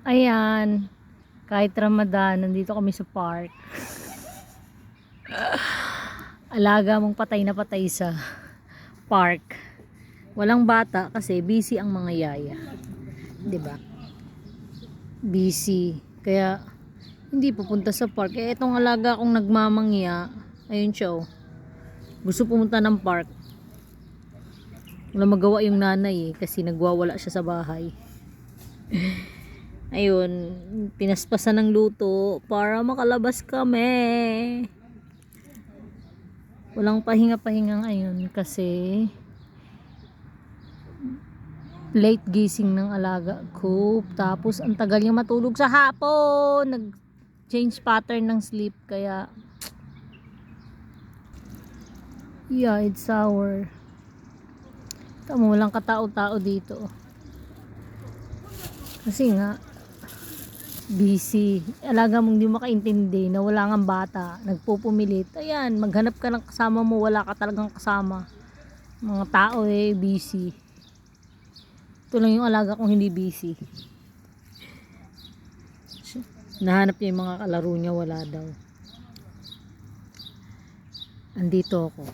Ayan, kahit Ramadan, nandito kami sa park. Alaga mong patay na patay sa park. Walang bata kasi busy ang mga yaya. 'Di ba? Busy. Kaya hindi pupunta sa park. Eh etong alaga kong nagmamangya, ayun siya oh. Gusto pumunta ng park. Wala magawa yung nanay kasi nagwawala siya sa bahay. Ayun, pinaspasan ng luto para makalabas kami. Walang pahinga-pahinga ngayon kasi late gising ng alaga ko. Tapos ang tagal niya matulog sa hapon. Nag-change pattern ng sleep kaya yeah, it's sour. Tama, walang katao-tao dito. Kasi nga busy. Alaga mong di makaintindi na wala ngang bata, nagpupumilit. Ayan, maghanap ka ng kasama mo, wala ka talagang kasama. Mga tao busy. Ito lang yung alaga kong hindi busy. Nahanap niya yung mga kalaro niya, wala daw. Andito ako.